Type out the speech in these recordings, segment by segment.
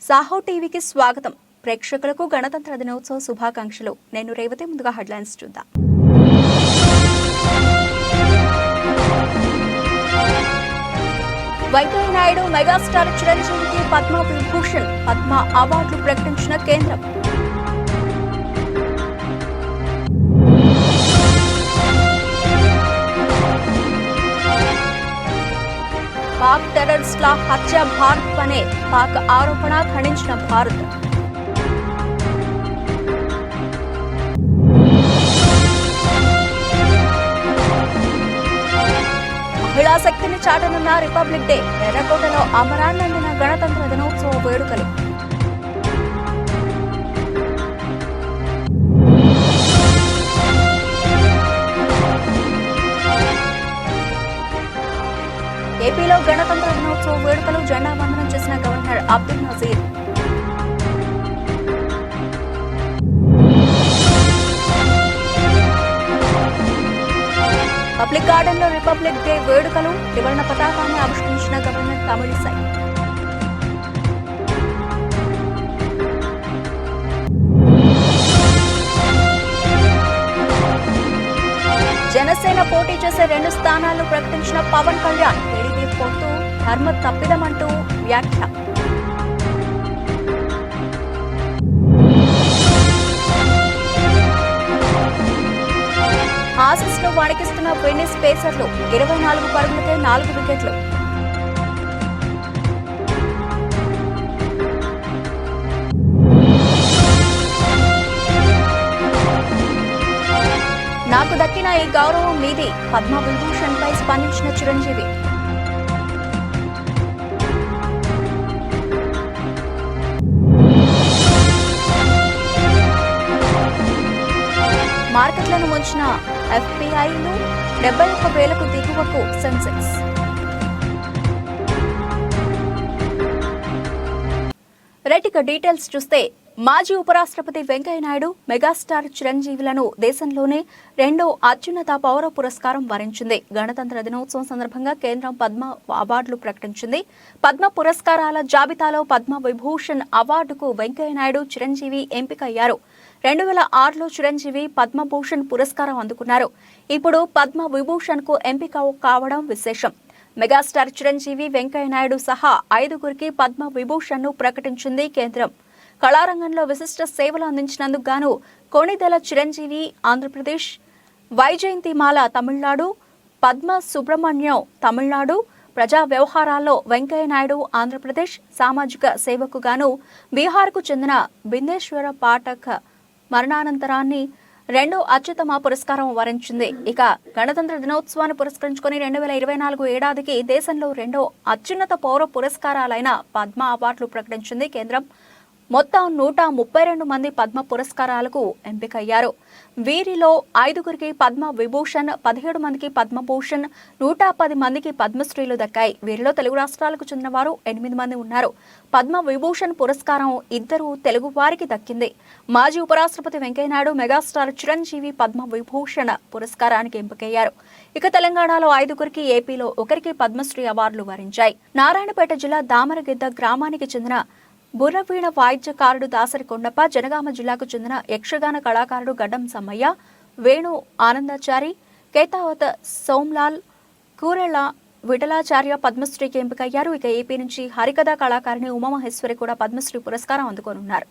సాహో టీవీకి స్వాగతం. ప్రేక్షకులకు గణతంత్ర దినోత్సవ శుభాకాంక్షలు. నేను రేవతి. ముందుగా హెడ్లైన్స్ చూద్దాం. వెంకయ్య నాయుడు మెగాస్టార్ చిరంజీవికి పద్మ విభూషణ్, పద్మ అవార్డులు ప్రకటించిన కేంద్రం. పాక్ టెర్రరిస్టుల హత్య భారత్ పనే పాక్ ఆరోపణ ఖండించిన భారత్. మహిళా శక్తిని చాటనున్న రిపబ్లిక్ డే. ఎర్రకోటలో అమరాన్నందిన గణతంత్ర దినోత్సవ వేడుకలు. ఏపీలో గణతంత్ర దినోత్సవ వేడుకలు. జెండా వందనం చేసిన governor Abdul Nazir. Public garden లో రిపబ్లిక్ డే వేడుకలు. త్రివర్ణ పతాకాన్ని ఆవిష్కరించిన గవర్నర్ తమిళిసై. జనసేన పోటీ చేసే 2 స్థానాలను ప్రకటించిన పవన్ కళ్యాణ్. టీడీపీ పొత్తు ధర్మ తప్పిదమంటూ వ్యాఖ్య. ఆసీస్ ను వణికిస్తున్న వెన్నిస్ పేసర్లు. 24 పరుగులకే 4 వికెట్లు. నాకు దక్కిన ఈ గౌరవం మీది. పద్మ విభూషణ్ పై స్పందించిన చిరంజీవి. మార్కెట్లను ముంచిన ఎఫ్పిఐలు. 71,000కు దిగువకు సెన్సెక్స్. రైట్, డీటెయిల్స్ చూస్తే మాజీ ఉపరాష్ట్రపతి వెంకయ్య నాయుడు మెగాస్టార్ చిరంజీవులను దేశంలోనే 2వ అత్యున్నత పౌర పురస్కారం వరించింది. గణతంత్ర దినోత్సవం సందర్భంగా కేంద్రం పద్మ అవార్డులు ప్రకటించింది. పద్మ పురస్కారాల జాబితాలో పద్మ విభూషణ్ అవార్డుకు వెంకయ్య నాయుడు, చిరంజీవి ఎంపికయ్యారు. 2006లో చిరంజీవి పద్మభూషణ్ పురస్కారం అందుకున్నారు. ఇప్పుడు పద్మ విభూషణ్ కు ఎంపిక కావడం విశేషం. మెగాస్టార్ చిరంజీవి, వెంకయ్య నాయుడు సహా 5గురికి పద్మ విభూషణ్ ను ప్రకటించింది కేంద్రం. కళారంగంలో విశిష్ట సేవలు అందించినందుకు గాను కోణిదెల చిరంజీవి ఆంధ్రప్రదేశ్, వైజయంతిమాల తమిళనాడు, పద్మ సుబ్రహ్మణ్యం తమిళనాడు, ప్రజా వ్యవహారాల్లో వెంకయ్య నాయుడు ఆంధ్రప్రదేశ్, సామాజిక సేవకు గాను బీహార్కు చెందిన బిందేశ్వర పాఠక్ మరణానంతరాన్ని 2వ అత్యుత్తమ పురస్కారం వరించింది. ఇక గణతంత్ర దినోత్సవాన్ని పురస్కరించుకుని 2024 ఏడాదికి దేశంలో 2వ అత్యున్నత పౌర పురస్కారాలైన పద్మ అవార్డులు ప్రకటించింది కేంద్రం. మొత్తం 132 మంది పద్మ పురస్కారాలకు ఎంపికయ్యారు. వీరిలో 5గురికి పద్మ విభూషణ్, 17 మందికి పద్మభూషణ్, 110 మందికి పద్మశ్రీలు దక్కాయి. వీరిలో తెలుగు రాష్ట్రాలకు చెందిన వారు 8 మంది ఉన్నారు. పద్మ విభూషణ్ పురస్కారం 2 తెలుగు వారికి దక్కింది. మాజీ ఉపరాష్ట్రపతి వెంకయ్యనాయుడు, మెగాస్టార్ చిరంజీవి పద్మ విభూషణ్ పురస్కారానికి ఎంపికయ్యారు. ఇక తెలంగాణలో 5గురికి, ఏపీలో 1కి పద్మశ్రీ అవార్డులు వరించాయి. నారాయణపేట జిల్లా దామరగిద్ద గ్రామానికి చెందిన బుర్రవీణ వాయిద్యకారుడు దాసరి కొండప్ప, జనగామ జిల్లాకు చెందిన యక్షగాన కళాకారుడు గడ్డం సమ్మయ్య, వేణు ఆనందాచారి, కేతావత్ సోమ్లాల్, కూరెళ్ల విఠలాచార్య పద్మశ్రీకి ఎంపికయ్యారు. ఇక ఏపీ నుంచి హరికథా కళాకారిణి ఉమామహేశ్వరి కూడా పద్మశ్రీ పురస్కారం అందుకోనున్నారు.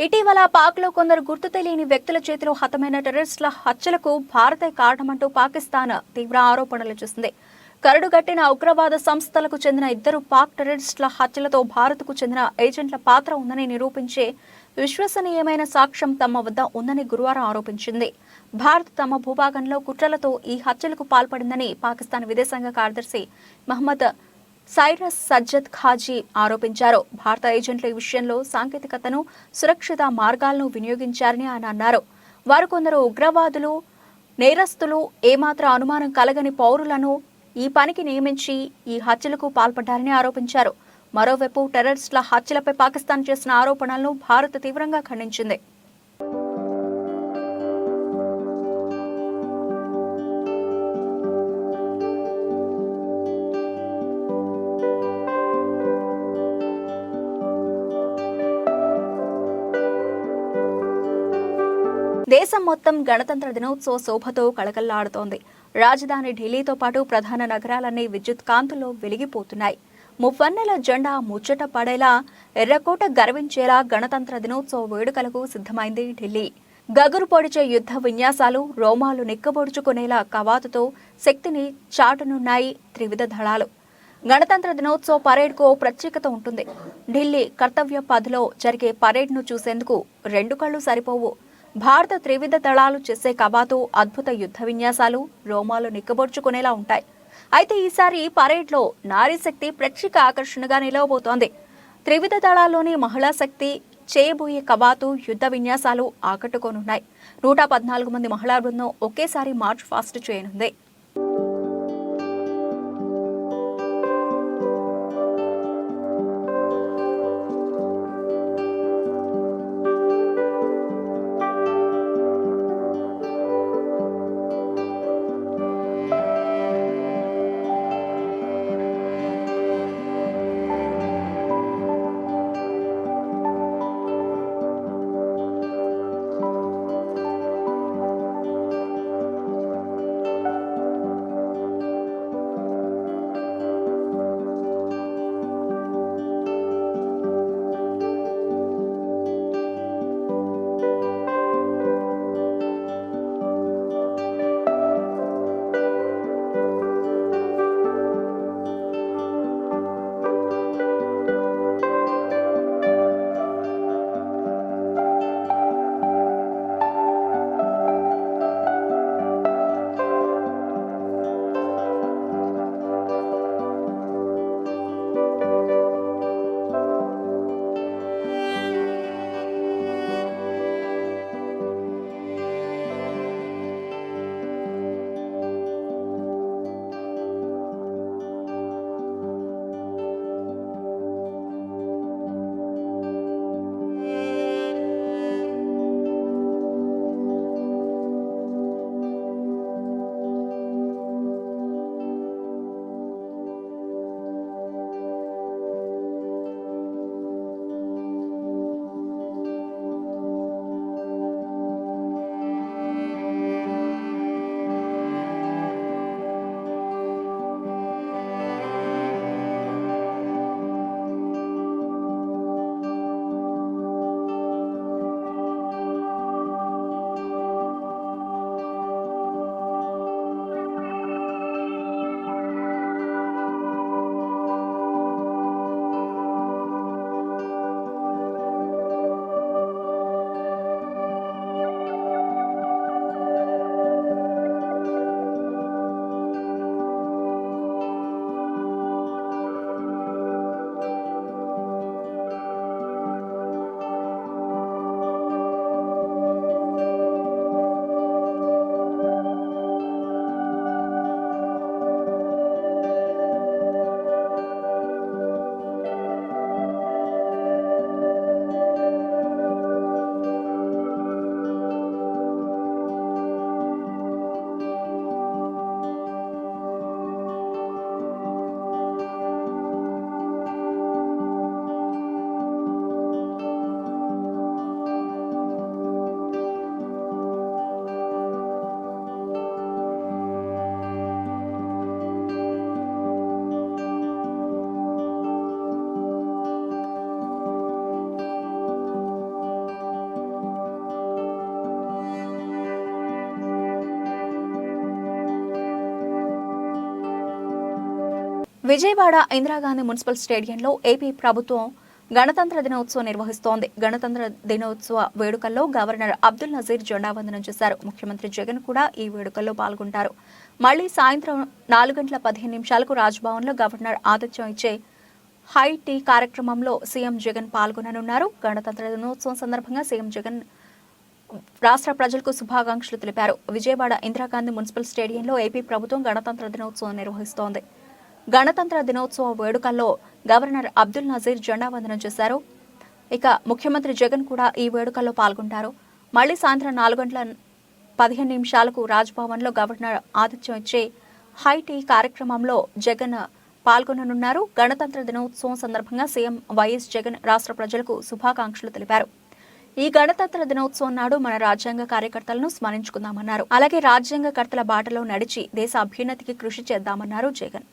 ఇటీవల పాక్లో కొందరు గుర్తు తెలియని వ్యక్తుల చేతిలో హతమైన టెర్రరిస్టుల హత్యలకు భారతే కారణమంటూ పాకిస్తాన్ తీవ్ర ఆరోపణలు చేసింది. కరడుగట్టిన ఉగ్రవాద సంస్థలకు చెందిన 2 పాక్ టెర్రరిస్టుల హత్యలతో భారత్కు చెందిన ఏజెంట్ల పాత్ర ఉందని నిరూపించే విశ్వసనీయమైన సాక్ష్యం తమ వద్ద ఉందని గురువారం ఆరోపించింది. భారత్ తమ భూభాగంలో కుట్రలతో ఈ హత్యలకు పాల్పడిందని పాకిస్తాన్ విదేశాంగ కార్యదర్శి మహమ్మద్ సైరస్ సజ్జద్ ఖాజీ ఆరోపించారు. భారత ఏజెంట్ల ఈ విషయంలో సాంకేతికతను, సురక్షిత మార్గాలను వినియోగించారని ఆయన అన్నారు. వారు కొందరు ఉగ్రవాదులు, నేరస్తులు, ఏమాత్రం అనుమానం కలగని పౌరులను ఈ పనికి నియమించి ఈ హత్యలకు పాల్పడ్డారని ఆరోపించారు. మరోవైపు టెర్రరిస్టుల హత్యలపై పాకిస్తాన్ చేసిన ఆరోపణలను భారత్ తీవ్రంగా ఖండించింది. దేశం మొత్తం గణతంత్ర దినోత్సవ శోభతో కళకళలాడుతోంది. రాజధాని ఢిల్లీతో పాటు ప్రధాన నగరాలన్నీ విద్యుత్ కాంతుల్లో వెలిగిపోతున్నాయి. మువ్వన్నెల జెండా ముచ్చట పడేలా, ఎర్రకోట గర్వించేలా గణతంత్ర దినోత్సవ వేడుకలకు సిద్ధమైంది ఢిల్లీ. గగురు పొడిచే యుద్ధ విన్యాసాలు, రోమాలు నిక్కబొడుచుకునేలా కవాతుతో శక్తిని చాటనున్నాయి త్రివిధ దళాలు. గణతంత్ర దినోత్సవ పరేడ్కు ప్రత్యేకత ఉంటుంది. ఢిల్లీ కర్తవ్య పథ్లో జరిగే పరేడ్ను చూసేందుకు 2 కళ్ళు సరిపోవు. భారత త్రివిధ దళాలు చేసే కవాతు, అద్భుత యుద్ధ విన్యాసాలు రోమాలు నిక్కబొడుచుకునేలా ఉంటాయి. అయితే ఈసారి పరేడ్లో నారీ శక్తి ప్రత్యేక ఆకర్షణగా నిలవబోతోంది. త్రివిధ దళాల్లోని మహిళా శక్తి చేయబోయే కవాతు, యుద్ధ విన్యాసాలు ఆకట్టుకోనున్నాయి. 114 మంది మహిళా బృందం ఒకేసారి మార్చ్ ఫాస్ట్ చేయనుంది. విజయవాడ ఇందిరాగాంధీ మున్సిపల్ స్టేడియంలో ఏపీ ప్రభుత్వం గణతంత్ర దినోత్సవం నిర్వహిస్తోంది. గణతంత్ర దినోత్సవ వేడుకల్లో గవర్నర్ అబ్దుల్ నజీర్ జెండా వందనం చేశారు. ముఖ్యమంత్రి జగన్ కూడా ఈ వేడుకల్లో పాల్గొంటారు. మళ్లీ సాయంత్రం 4:15 రాజ్భవన్లో గవర్నర్ ఆతిథ్యం ఇచ్చే హై టీ కార్యక్రమంలో సీఎం జగన్ పాల్గొననున్నారు. గణతంత్ర దినోత్సవం సందర్భంగా సీఎం జగన్ రాష్ట్ర ప్రజలకు శుభాకాంక్షలు తెలిపారు. విజయవాడ ఇందిరాగాంధీ మున్సిపల్ స్టేడియంలో ఏపీ ప్రభుత్వం గణతంత్ర దినోత్సవం నిర్వహిస్తోంది. గణతంత్ర దినోత్సవ వేడుకల్లో గవర్నర్ అబ్దుల్ నజీర్ జెండా వందనం చేశారు. ఇక ముఖ్యమంత్రి జగన్ కూడా ఈ వేడుకల్లో పాల్గొంటారు. మళ్లీ సాయంత్రం 4:15 రాజ్భవన్లో గవర్నర్ ఆతిథ్యం ఇచ్చే హై టీ కార్యక్రమంలో జగన్ పాల్గొననున్నారు. గణతంత్ర దినోత్సవం సందర్భంగా సీఎం వైఎస్ జగన్ రాష్ట్ర ప్రజలకు శుభాకాంక్షలు తెలిపారు. ఈ గణతంత్ర దినోత్సవం నాడు మన రాజ్యాంగ కార్యకర్తలను స్మరించుకుందామన్నారు. అలాగే రాజ్యాంగకర్తల బాటలో నడిచి దేశ అభ్యున్నతికి కృషి చేద్దామన్నారు జగన్.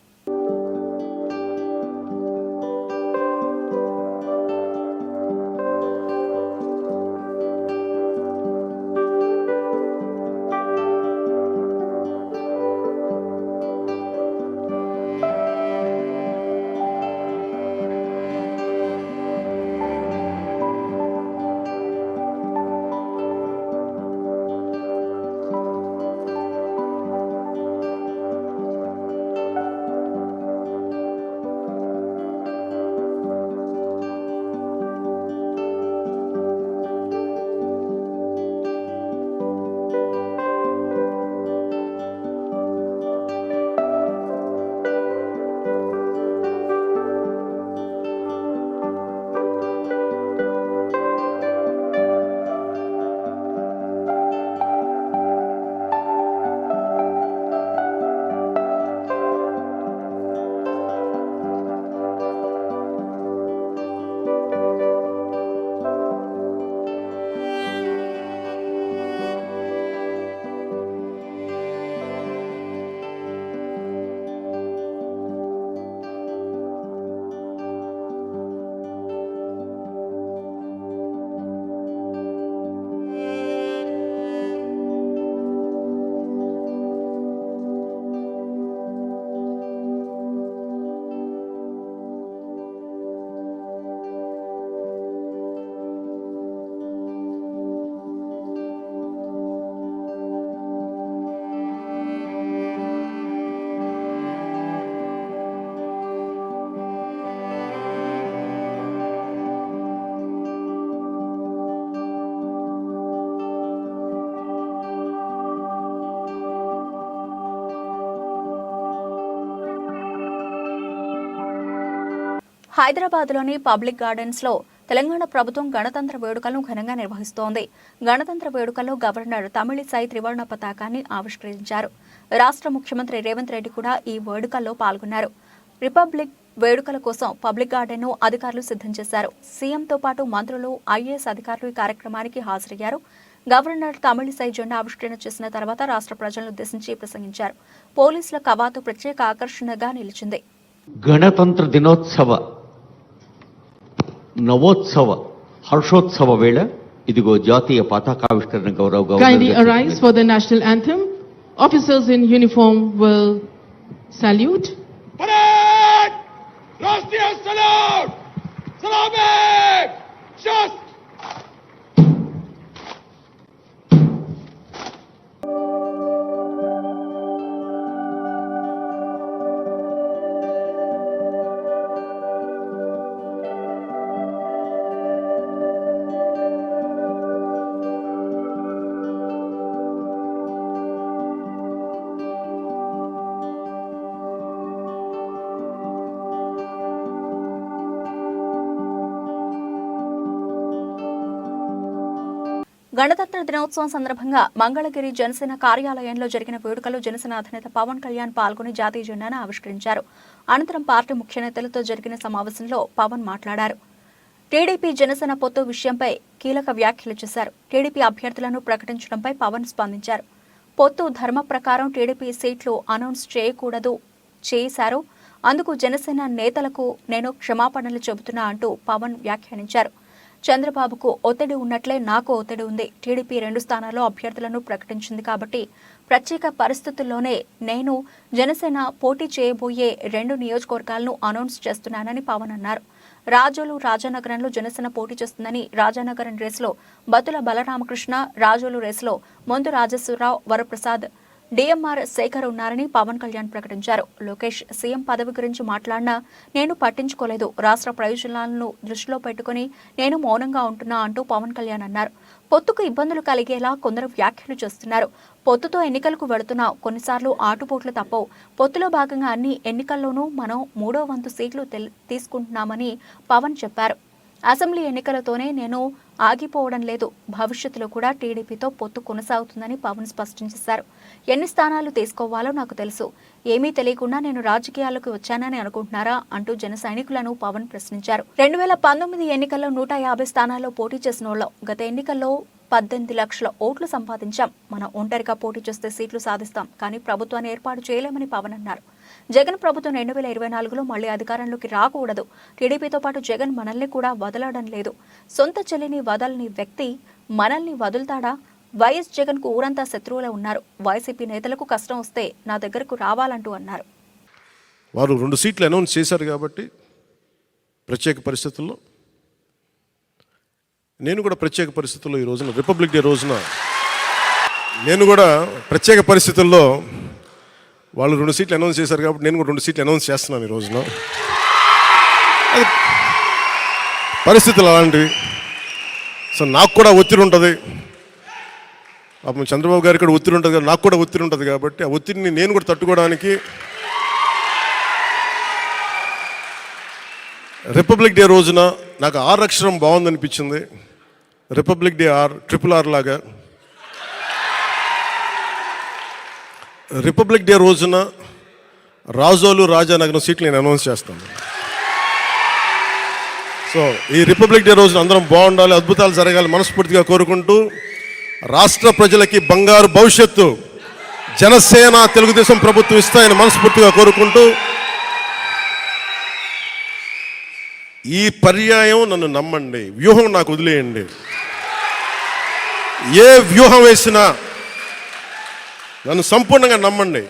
హైదరాబాద్లోని పబ్లిక్ గార్డెన్స్ లో తెలంగాణ ప్రభుత్వం గణతంత్ర వేడుకలను ఘనంగా నిర్వహిస్తోంది. గణతంత్ర వేడుకల్లో గవర్నర్ తమిళిసై త్రివర్ణ పతాకాన్ని ఆవిష్కరించారు. రాష్ట్ర ముఖ్యమంత్రి రేవంత్ రెడ్డి కూడా ఈ వేడుకల్లో పాల్గొన్నారు. రిపబ్లిక్ వేడుకల కోసం పబ్లిక్ గార్డెన్ ను అధికారులు సిద్ధం చేశారు. సీఎంతో పాటు మంత్రులు, ఐఏఎస్ అధికారులు ఈ కార్యక్రమానికి హాజరయ్యారు. గవర్నర్ తమిళిసై జెండా ఆవిష్కరణ చేసిన తర్వాత రాష్ట్ర ప్రజలను ఉద్దేశించి ప్రసంగించారు. పోలీసుల కవాతు ప్రత్యేక ఆకర్షణగా నిలిచింది. గణతంత్ర దినోత్సవ నవోత్సవ హర్షోత్సవ వేళ ఇదిగో జాతీయ పతాకావిష్కరణ గౌరవ Kindly arise for the national anthem. Officers in uniform will salute. Parade! Rashtriya salute! Salame! Shast! గణతంత్ర దినోత్సవం సందర్భంగా మంగళగిరి జనసేన కార్యాలయంలో జరిగిన వేడుకలో జనసేన అధినేత పవన్ కళ్యాణ్ పాల్గొని జాతీయ జెండాను ఆవిష్కరించారు. అనంతరం పార్టీ ముఖ్య నేతలతో జరిగిన సమావేశంలో పవన్ మాట్లాడారు. టీడీపీ జనసేన పొత్తు విషయంపై కీలక వ్యాఖ్యలు చేశారు. టీడీపీ అభ్యర్థులను ప్రకటించడంపై పవన్ స్పందించారు. పొత్తు ధర్మ ప్రకారం టీడీపీ సీట్లు అనౌన్స్ చేయకూడదు చేశారు. అందుకు జనసేన నేతలకు నేను క్షమాపణలు చెబుతున్నా అంటూ పవన్ వ్యాఖ్యానించారు. చంద్రబాబుకు ఒత్తిడి ఉన్నట్లే నాకు ఒత్తిడి ఉంది. టీడీపీ 2 స్థానాల్లో అభ్యర్థులను ప్రకటించింది కాబట్టి ప్రత్యేక పరిస్థితుల్లోనే నేను జనసేన పోటీ చేయబోయే 2 నియోజకవర్గాలను అనౌన్స్ చేస్తున్నానని పవన్ అన్నారు. రాజోలు రాజానగరంలో జనసేన పోటీ చేస్తుందని, రాజానగరం రేసులో బతుల బలరామకృష్ణ, రాజోలు రేసులో మొందు రాజేశ్వరరావు, వరప్రసాద్, డిఎంఆర్ శేఖర్ ఉన్నారని పవన్ కళ్యాణ్ ప్రకటించారు. లోకేష్ సీఎం పదవి గురించి మాట్లాడినా నేను పట్టించుకోలేదు, రాష్ట్ర ప్రయోజనాలను దృష్టిలో పెట్టుకుని నేను మౌనంగా ఉంటున్నా అంటూ పవన్ కళ్యాణ్ అన్నారు. పొత్తుకు ఇబ్బందులు కలిగేలా కొందరు వ్యాఖ్యలు చేస్తున్నారు. పొత్తుతో ఎన్నికలకు వెళుతున్నా కొన్నిసార్లు ఆటుపోట్లు తప్పవు. పొత్తులో భాగంగా అన్ని ఎన్నికల్లోనూ మనం 3వ వంతు సీట్లు తీసుకుంటున్నామని పవన్ చెప్పారు. అసెంబ్లీ ఎన్నికలతోనే నేను ఆగిపోవడం లేదు, భవిష్యత్తులో కూడా టీడీపీతో పొత్తు కొనసాగుతుందని పవన్ స్పష్టం చేశారు. ఎన్ని స్థానాలు తీసుకోవాలో నాకు తెలుసు, ఏమీ తెలియకుండా నేను రాజకీయాలకు వచ్చానని అనుకుంటున్నారా అంటూ జన సైనికులను పవన్ ప్రశ్నించారు. 2019 ఎన్నికల్లో 150 స్థానాల్లో పోటీ చేసిన వాళ్ళం. గత ఎన్నికల్లో 18 లక్షల ఓట్లు సంపాదించాం. మనం ఒంటరిగా పోటీ చేస్తే సీట్లు సాధిస్తాం, కానీ ప్రభుత్వాన్ని ఏర్పాటు చేయలేమని పవన్ అన్నారు. జగన్ ప్రభుత్వం 2024లో మళ్లీ అధికారంలోకి రాకూడదు. టీడీపీతో పాటు జగన్ మనల్ని కూడా వదలడం లేదు. సొంత చెల్లిని వదలని వ్యక్తి మనల్ని వదులుతాడా? వైఎస్ జగన్ కు ఊరంతా శత్రువులే ఉన్నారు. వైసీపీ నేతలకు కష్టం వస్తే నా దగ్గరకు రావాలంటూ అన్నారు. వారు 2 సీట్లు అనౌన్స్ చేశారు కాబట్టి ప్రత్యేక పరిస్థితుల్లో, నేను కూడా ప్రత్యేక పరిస్థితుల్లో ఈ రోజున రిపబ్లిక్ డే రోజున నేను కూడా ప్రత్యేక పరిస్థితుల్లో వాళ్ళు 2 సీట్లు అనౌన్స్ చేశారు కాబట్టి నేను కూడా 2 సీట్లు అనౌన్స్ చేస్తున్నాను ఈ రోజున. అది పరిస్థితులు అలాంటివి. సో నాకు కూడా ఒత్తిడి ఉంటుంది, పాపం చంద్రబాబు గారికి కూడా ఒత్తిడి ఉంటుంది, నాకు కూడా ఒత్తిడి ఉంటుంది కాబట్టి ఆ ఒత్తిడిని నేను కూడా తట్టుకోవడానికి రిపబ్లిక్ డే రోజున నాకు ఆర్ అక్షరం బాగుందనిపించింది. రిపబ్లిక్ డే RRR లాగా రిపబ్లిక్ డే రోజున రాజోలు రాజానగరం సీట్లు నేను అనౌన్స్ చేస్తాను. సో ఈ రిపబ్లిక్ డే రోజున అందరం బాగుండాలి, అద్భుతాలు జరగాలి మనస్ఫూర్తిగా కోరుకుంటూ, రాష్ట్ర ప్రజలకి బంగారు భవిష్యత్తు జనసేన తెలుగుదేశం ప్రభుత్వం ఇస్తాయని మనస్ఫూర్తిగా కోరుకుంటూ, ఈ పర్యాయం నన్ను నమ్మండి, వ్యూహం నాకు వదిలేయండి. ఏ వ్యూహం వేసినా నన్ను సంపూర్ణంగా నమ్మండి.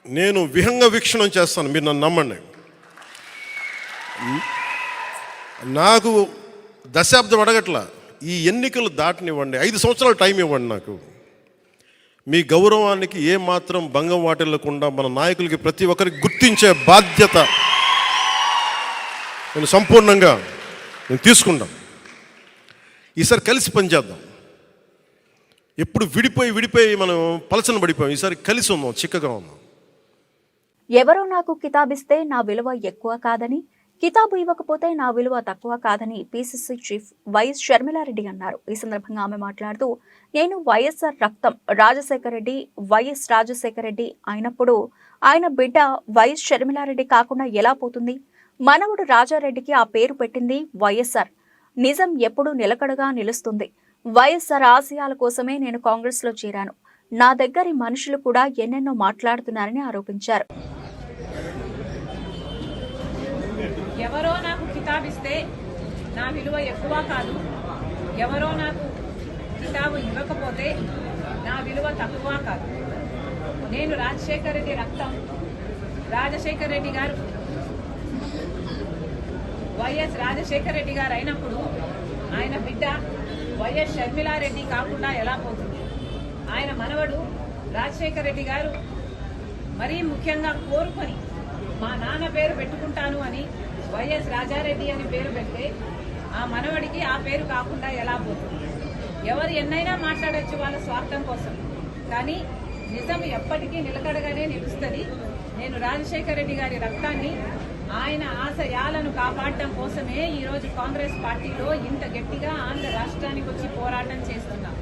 నేను విహంగ వీక్షణం చేస్తాను, మీరు నన్ను నమ్మండి. నాకు దశాబ్దం అడగట్లా, ఈ ఎన్నికలు దాటనివ్వండి, 5 సంవత్సరాలు టైం ఇవ్వండి. నాకు మీ గౌరవానికి ఏమాత్రం భంగం వాటిల్లకుండా మన నాయకులకి ప్రతి ఒక్కరికి గుర్తించే బాధ్యత నేను సంపూర్ణంగా తీసుకుంటాం. ఈసారి కలిసి పనిచేద్దాం. ఎప్పుడు విడిపోయి మనం పలచన పడిపోయాం. ఈసారి కలిసి ఉందాం, చిక్కగా ఉందాం. ఎవరో నాకు కితాబిస్తే నా విలువ ఎక్కువ కాదని, కితాబు ఇవ్వకపోతే నా విలువ తక్కువ కాదని పిసిసి చీఫ్ వైఎస్ షర్మిలారెడ్డి అన్నారు. ఈ సందర్భంగా ఆమె మాట్లాడుతూ, నేను వైఎస్ఆర్ రక్తం, రాజశేఖర రెడ్డి వైఎస్ రాజశేఖర రెడ్డి అయినప్పుడు ఆయన బిడ్డ వైఎస్ షర్మిలారెడ్డి కాకుండా ఎలా పోతుంది? మనవడు రాజారెడ్డికి ఆ పేరు పెట్టింది వైఎస్ఆర్. నిజం ఎప్పుడూ నిలకడగా నిలుస్తుంది. వైఎస్ఆర్ ఆశయాల కోసమే నేను కాంగ్రెస్ లో చేరాను. నా దగ్గరి మనుషులు కూడా ఎన్నెన్నో మాట్లాడుతున్నారని ఆరోపించారు. ఎవరో నాకు కితాబిస్తే నా విలువ ఎక్కువ కాదు, ఎవరో నాకు కితాబు ఇవ్వకపోతే నా విలువ తక్కువ కాదు. నేను రాజశేఖర రెడ్డి రక్తం, రాజశేఖర రెడ్డి గారు వైఎస్ రాజశేఖర రెడ్డి గారు అయినప్పుడు ఆయన బిడ్డ వైఎస్ షర్మిలారెడ్డి కాకుండా ఎలా పోతుంది? ఆయన మనవడు రాజశేఖర రెడ్డి గారు మరీ ముఖ్యంగా కోరుకొని మా నాన్న పేరు పెట్టుకుంటాను అని వైఎస్ రాజారెడ్డి అని పేరు పెడితే ఆ మనవడికి ఆ పేరు కాకుండా ఎలా పోతుంది? ఎవరు ఎన్నైనా మాట్లాడచ్చు వాళ్ళ స్వార్థం కోసం, కానీ నిజం ఎప్పటికీ నిలకడగానే నిలుస్తుంది. నేను రాజశేఖర రెడ్డి గారి రక్తాన్ని, ఆయన ఆశయాలను కాపాడటం కోసమే ఈరోజు కాంగ్రెస్ పార్టీలో ఇంత గట్టిగా ఆంధ్ర రాష్ట్రానికి వచ్చి పోరాటం చేస్తున్నాం.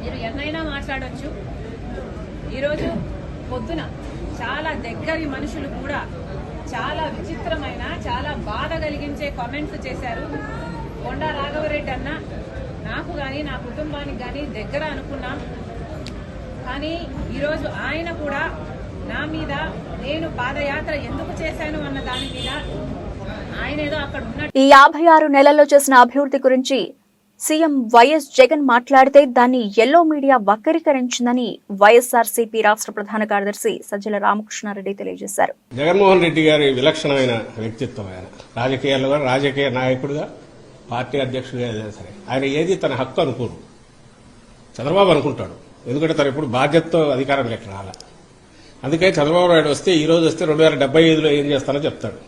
మీరు ఎన్నైనా మాట్లాడొచ్చు. ఈరోజు పొద్దున చాలా దగ్గరి మనుషులు కూడా చాలా విచిత్రమైన, చాలా బాధ కలిగించే కామెంట్స్ చేశారు. కొండా రాఘవరెడ్డి అన్న నాకు కానీ నా కుటుంబానికి కానీ దగ్గర అనుకున్నాం, కానీ ఈరోజు ఆయన కూడా నా మీద నేను పాదయాత్ర ఎందుకు చేశాను అన్న దాని మీద ఆయన ఏదో అక్కడ ఉన్న ఈ 56 నెలల్లో చేసిన అభివృద్ధి గురించి సీఎం వైఎస్ జగన్ మాట్లాడితే దాన్ని ఎల్లో మీడియా వక్రీకరించిందని వైఎస్ఆర్సీపీ రాష్ట్ర ప్రధాన కార్యదర్శి సజ్జల రామకృష్ణారెడ్డి తెలియజేశారు. జగన్మోహన్ రెడ్డి గారి విలక్షణమైన వ్యక్తిత్వం. ఆయన రాజకీయాల్లో రాజకీయ నాయకుడిగా, పార్టీ అధ్యక్షుడిగా సరే ఆయన ఏది తన హక్కు అనుకోరు. చంద్రబాబు అనుకుంటాడు, ఎందుకంటే తను ఎప్పుడు బాధ్యతతో అధికారం లెక్క రాల. అందుకే చంద్రబాబు నాయుడు వస్తే ఈ రోజు వస్తే 2075లో ఏం చేస్తానో చెప్తాడు.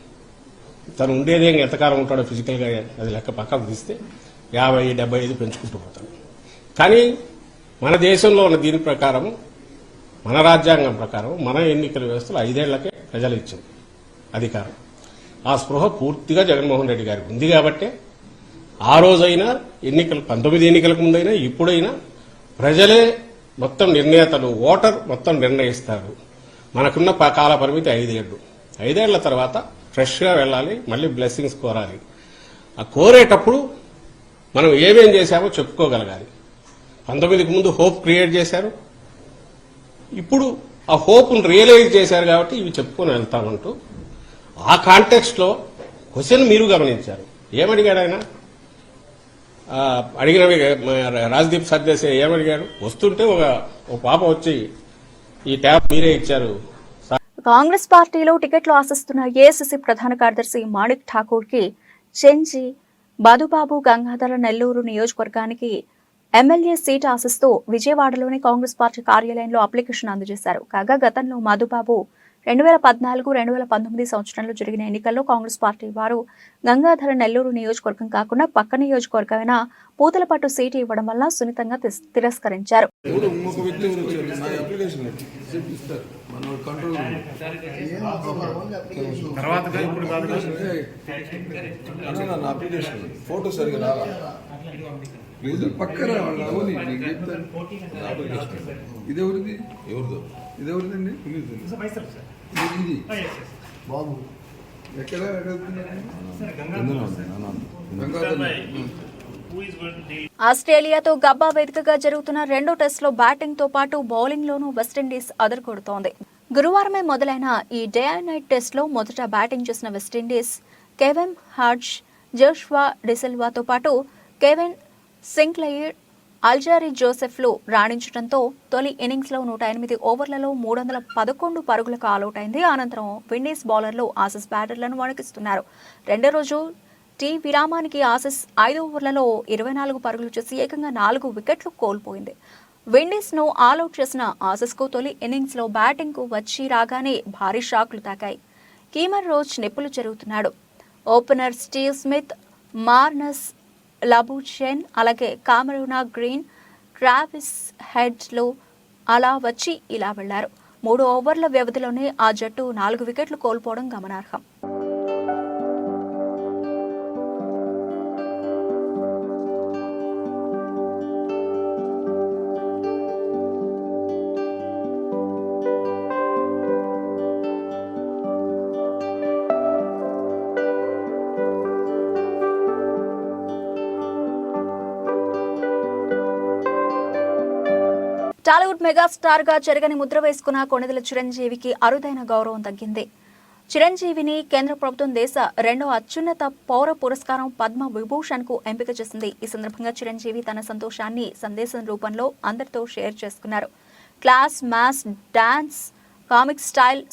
తను ఉండేది ఎంతకాలం ఉంటాడో ఫిజికల్గా అది లెక్క పక్కకు తీస్తే 50, 75 పెంచుకుంటూ పోతాడు. కానీ మన దేశంలో ఉన్న దీని ప్రకారం, మన రాజ్యాంగం ప్రకారం, మన ఎన్నికల వ్యవస్థలో 5 ఏళ్లకే ప్రజలు ఇచ్చింది అధికారం. ఆ స్పృహ పూర్తిగా జగన్మోహన్ రెడ్డి గారికి ఉంది కాబట్టి ఆ రోజైనా ఎన్నికలు 19 ఎన్నికలకు ముందైనా ఇప్పుడైనా ప్రజలే మొత్తం నిర్ణేతలు, ఓటర్ మొత్తం నిర్ణయిస్తారు. మనకున్న కాల పరిమితి 5 ఏళ్లు. 5 ఏళ్ల తర్వాత ఫ్రెష్గా వెళ్ళాలి, మళ్ళీ బ్లెస్సింగ్స్ కోరాలి. ఆ కోరేటప్పుడు మనం ఏమేం చేశామో చెప్పుకోగలగాలి. 19కి ముందు హోప్ క్రియేట్ చేశారు, ఇప్పుడు ఆ హోప్ను రియలైజ్ చేశారు కాబట్టి ఇవి చెప్పుకొని వెళ్తామంటూ ఆ కాంటెక్స్ట్లో క్వశ్చన్ మీరు గమనించారు. ఏమడిగాడు ఆయన? అడిగినవి రాజ్దీప్ సర్దేశాయ్ ఏమడిగాడు? వస్తుంటే ఒక పాప వచ్చి ఈ ట్యాబ్ మీరే ఇచ్చారు. కాంగ్రెస్ పార్టీలో టికెట్లు ఆశిస్తున్న ఏఐసీసీ ప్రధాన కార్యదర్శి మాణిక్ ఠాకూర్ కి చెంచి మధుబాబు గంగాధర నెల్లూరు నియోజకవర్గానికి ఎమ్మెల్యే సీట్ ఆశిస్తూ విజయవాడలోని కాంగ్రెస్ పార్టీ కార్యాలయంలో అప్లికేషన్ అందజేశారు. కాగా గతంలో మధుబాబు 2014-2019 సంవత్సరంలో జరిగిన ఎన్నికల్లో కాంగ్రెస్ పార్టీ వారు గంగాధర నెల్లూరు నియోజకవర్గం కాకుండా పక్క నియోజకవర్గమైన పూతలపట్టు సీటు ఇవ్వడం వల్ల సున్నితంగా తిరస్కరించారు. పక్కన ఇదెవరిది? ఇదెవరిదండి? ఇది బాబు ఎక్కడ ఆస్ట్రేలియాతో గబ్బా వేదికగా జరుగుతున్న రెండో టెస్టులో బ్యాటింగ్ తో పాటు బౌలింగ్ లోనూ వెస్టిండీస్ అదరగొడుతోంది. గురువారమే మొదలైన ఈ డే అండ్ నైట్ టెస్టులో మొదట బ్యాటింగ్ చేసిన వెస్టిండీస్ కెవెన్ హార్జ్, జోష్వా డిసిల్వాతో పాటు కెవెన్ సింక్లెయిర్, అల్జారీ జోసెఫ్లు రాణించడంతో తొలి ఇన్నింగ్స్ లో 108 ఓవర్లలో 311 పరుగులకు ఆలౌట్ అయింది. అనంతరం విండీస్ బౌలర్లు ఆసీస్ బ్యాటర్లను వణికిస్తున్నారు. రెండో రోజు టీ విరామానికి ఆసీస్ 5 ఓవర్లలో 24 పరుగులు చేసి ఏకంగా 4 వికెట్లు కోల్పోయింది. విండీస్ ను ఆలౌట్ చేసిన ఆసీస్ కు తొలి ఇన్నింగ్స్ లో బ్యాటింగ్ కు వచ్చి రాగానే భారీ షాక్లు తాకాయి. కీమర్ రోజ్ నిప్పులు జరుగుతున్నాడు. ఓపెనర్ స్టీవ్ స్మిత్, మార్నస్ లబుచెన్, అలాగే కామరూనా గ్రీన్, ట్రావిస్ హెడ్స్లు అలా వచ్చి ఇలా వెళ్లారు. 3 ఓవర్ల వ్యవధిలోనే ఆ జట్టు 4 వికెట్లు కోల్పోవడం గమనార్హం. టాలీవుడ్ మెగాస్టార్ గా చెరగని ముద్ర వేసుకున్న కొణిదెల చిరంజీవికి అరుదైన గౌరవం దక్కింది. చిరంజీవిని కేంద్ర ప్రభుత్వం దేశ 2వ అత్యున్నత పౌర పురస్కారం పద్మ విభూషణ్ కు ఎంపిక చేసింది. ఈ సందర్భంగా చిరంజీవి తన సంతోషాన్ని సందేశం రూపంలో అందరితో షేర్ చేసుకున్నారు. Class, mass, dance, comic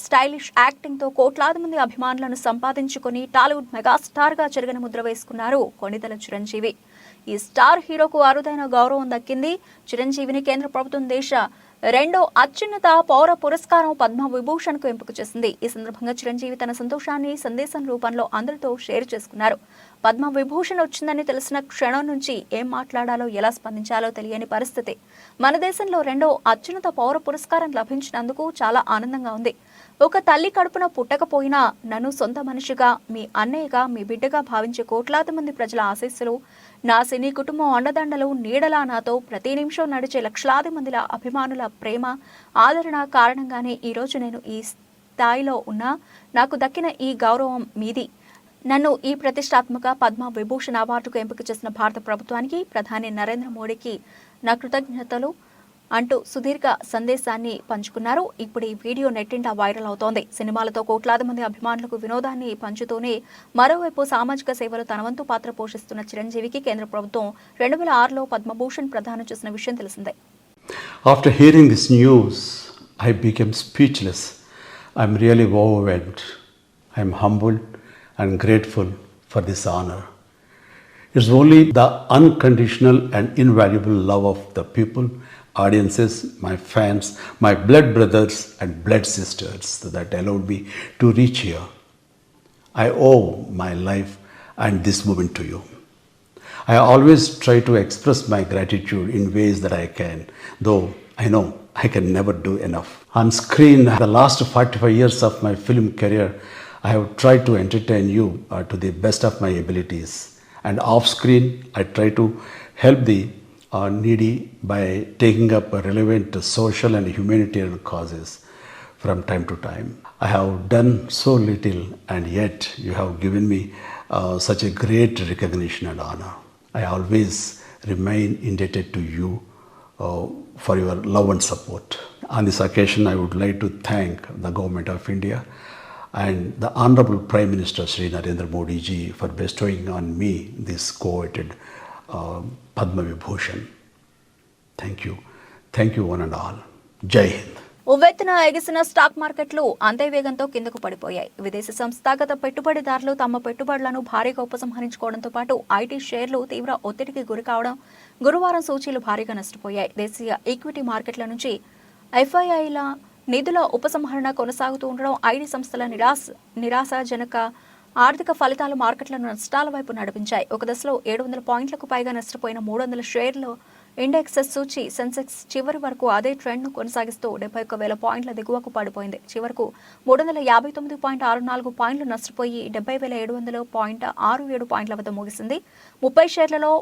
stylish acting తో కోట్లాది మంది అభిమానులను సంపాదించుకుని టాలీవుడ్ మెగాస్టార్ గా చెరగని ముద్ర వేసుకున్నారు కొణిదెల చిరంజీవి. ఈ స్టార్ హీరోకు అరుదైన గౌరవం దక్కింది. చిరంజీవిని కేంద్ర ప్రభుత్వం దేశ 2వ అత్యున్నత పౌర పురస్కారం పద్మ విభూషణ్ కు ఎంపిక చేసింది. ఈ సందర్భంగా చిరంజీవి తన సంతోషాన్ని సందేశం రూపంలో అందరితో షేర్ చేసుకున్నారు. పద్మ విభూషణ్ వచ్చిందని తెలిసిన క్షణం నుంచి ఏం మాట్లాడాలో, ఎలా స్పందించాలో తెలియని పరిస్థితి. మన దేశంలో 2వ అత్యున్నత పౌర పురస్కారం లభించినందుకు చాలా ఆనందంగా ఉంది. ఒక తల్లి కడుపున పుట్టకపోయినా నన్ను సొంత మనిషిగా, మీ అన్నయ్యగా, మీ బిడ్డగా భావించే కోట్లాది మంది ప్రజల ఆశీస్సులు, నా సినీ కుటుంబం అండదండలు, నీడలా నాతో ప్రతి నిమిషం నడిచే లక్షలాది మందిల అభిమానుల ప్రేమ, ఆదరణ కారణంగానే ఈరోజు నేను ఈ స్థాయిలో ఉన్నా. నాకు దక్కిన ఈ గౌరవం మీది. నన్ను ఈ ప్రతిష్టాత్మక పద్మ విభూషణ్ అవార్డుకు ఎంపిక చేసిన భారత ప్రభుత్వానికి, ప్రధాని నరేంద్ర మోడీకి నా కృతజ్ఞతలు. అంటూ సుదీర్ఘ సందేశాన్ని పంచుకున్నారు. ఇప్పుడు ఈ వీడియో నెట్టింట వైరల్ అవుతోంది. సినిమాలతో కోట్లాది మంది అభిమానులకు వినోదాన్ని పంచుతూనే మరోవైపు సామాజిక సేవలో తన వంతు పాత్ర పోషిస్తున్న చిరంజీవికి కేంద్ర ప్రభుత్వం 2006లో పద్మభూషణ్ ప్రదానం చేసిన విషయం తెలిసిందే. After hearing this news, I became speechless. I'm really overwhelmed. I'm humbled and grateful for this honor. It's only the unconditional and invaluable love of the people, audiences, my fans, my blood brothers and blood sisters that allowed me to reach here. I owe my life and this moment to you. I always try to express my gratitude in ways that I can, though I know I can never do enough. On screen, the last 45 years of my film career, I have tried to entertain you to the best of my abilities. And off screen, I try to help the needy by taking up relevant social and humanitarian causes from time to time. I have done so little, and yet you have given me such a great recognition and honor. I always remain indebted to you for your love and support. On this occasion, I would like to thank the Government of India and the Honorable Prime Minister Shri Narendra Modi ji for bestowing on me this coveted Padma Vibhushan. Thank you. Thank you one and all. Jai Hind. ఉవ్వెత్తున ఎగిసిన stock మార్కెట్లు అంతే వేగంతో కిందకు పడిపోయాయి. విదేశీ సంస్థాగత పెట్టుబడిదారులు తమ పెట్టుబడులను భారీగా ఉపసంహరించుకోవడంతో పాటు ఐటీ షేర్లు తీవ్ర ఒత్తిడికి గురికావడం గురువారం సూచీలు భారీగా నష్టపోయాయి. దేశీయ ఈక్విటీ మార్కెట్ల నుంచి ఎఫ్ఐఐల నిధుల ఉపసంహరణ కొనసాగుతూ ఉండడం ఐటీ సంస్థల నిరాశాజనక ఆర్థిక ఫలితాలు మార్కెట్లను నష్టాల వైపు నడిపించాయి. ఒక దశలో 700 పాయింట్లకు పైగా నష్టపోయిన 300 షేర్లు ఇండెక్స్ సూచి సెన్సెక్స్ చివరి వరకు అదే ట్రెండ్ను కొనసాగిస్తూ 71,000 పాయింట్ల దిగువకు పడిపోయింది. చివరకు 359.64 పాయింట్లు నష్టపోయి 70,700.67 పాయింట్ల వద్ద ముగిసింది. 30 షేర్లలో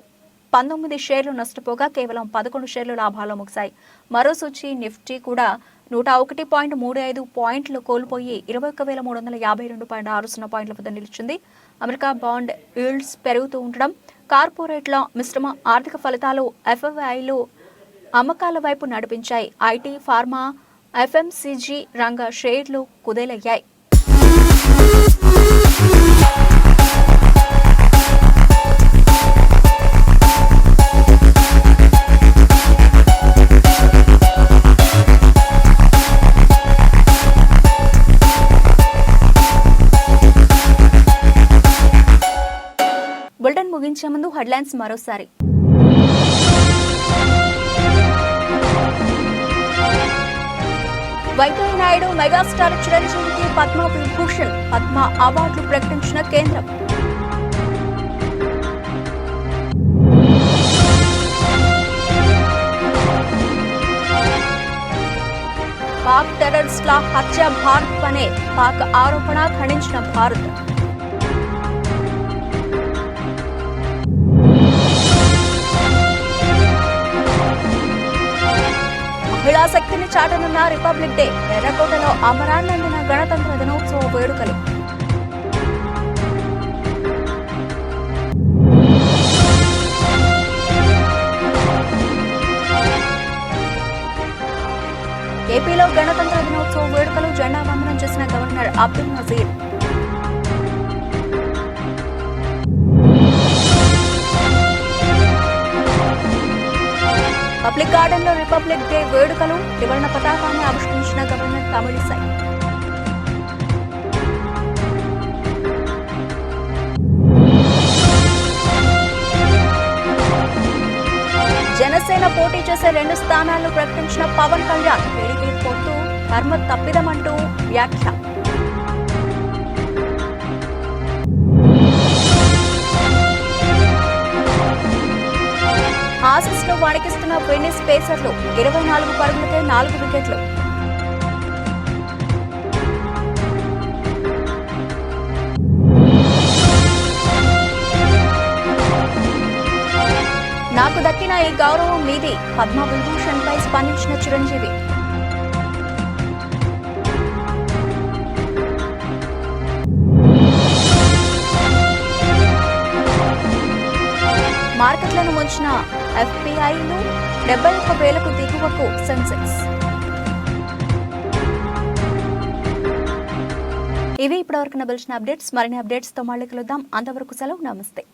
19 షేర్లు నష్టపోగా కేవలం 11 షేర్లు లాభాల్లో ముగిశాయి. మరో సూచి నిఫ్టీ కూడా 101.35 పాయింట్లు కోల్పోయి 21,352.60 పాయింట్ల వద్ద నిలిచింది. అమెరికా బాండ్ ఈల్డ్స్ పెరుగుతూ ఉండడం, కార్పొరేట్ల మిశ్రమ ఆర్థిక ఫలితాలు ఎఫ్ఐఐలు అమ్మకాల వైపు నడిపించాయి. ఐటీ, ఫార్మా, ఎఫ్ఎంసీజీ రంగ షేర్లు కుదేలయ్యాయి. బులెటిన్ ముగించే ముందు హెడ్లైన్స్ మరోసారి. వెంకయ్య నాయుడు మెగాస్టార్ చిరంజీవికి పద్మ విభూషణ్, పద్మ అవార్డులు ప్రకటించిన కేంద్రం. పాక్ టెర్రరిస్టుల హత్య భారత్ పనే పాక్ ఆరోపణ ఖండించిన భారత్. మహిళా శక్తిని చాటనున్న రిపబ్లిక్ డే, ఎర్రకోటలో అమరాన్నందిన గణతంత్ర దినోత్సవ వేడుకలు. ఏపీలో గణతంత్ర దినోత్సవ వేడుకలు, జెండా వందనం చేసిన governor Abdul Nazir. Public garden లో రిపబ్లిక్ డే వేడుకలు, త్రివర్ణ పతాకాన్ని ఆవిష్కరించిన గవర్నర్ తమిళిసై. జనసేన పోటీ చేసే 2 స్థానాలను ప్రకటించిన పవన్ కళ్యాణ్. టీడీపీ పొత్తు కర్మ తప్పిదమంటూ వ్యాఖ్య. ఆసీస్ ను వణికిస్తున్న వెన్నిస్ పేసర్లు, 24 పరుగులకే 4 వికెట్లు. నాకు దక్కిన ఈ గౌరవం మీది, పద్మ విభూషణ్ పై స్పందించిన చిరంజీవి. మార్కెట్లను ముంచిన ఎఫ్పిఐలు, 71,000కు దిగువకు సెన్సెక్స్. ఇవి ఇప్పటివరకు నా అప్డేట్స్. మరిన్ని అప్డేట్స్తో మళ్ళీ కలుద్దాం. అంతవరకు సెలవు. నమస్తే.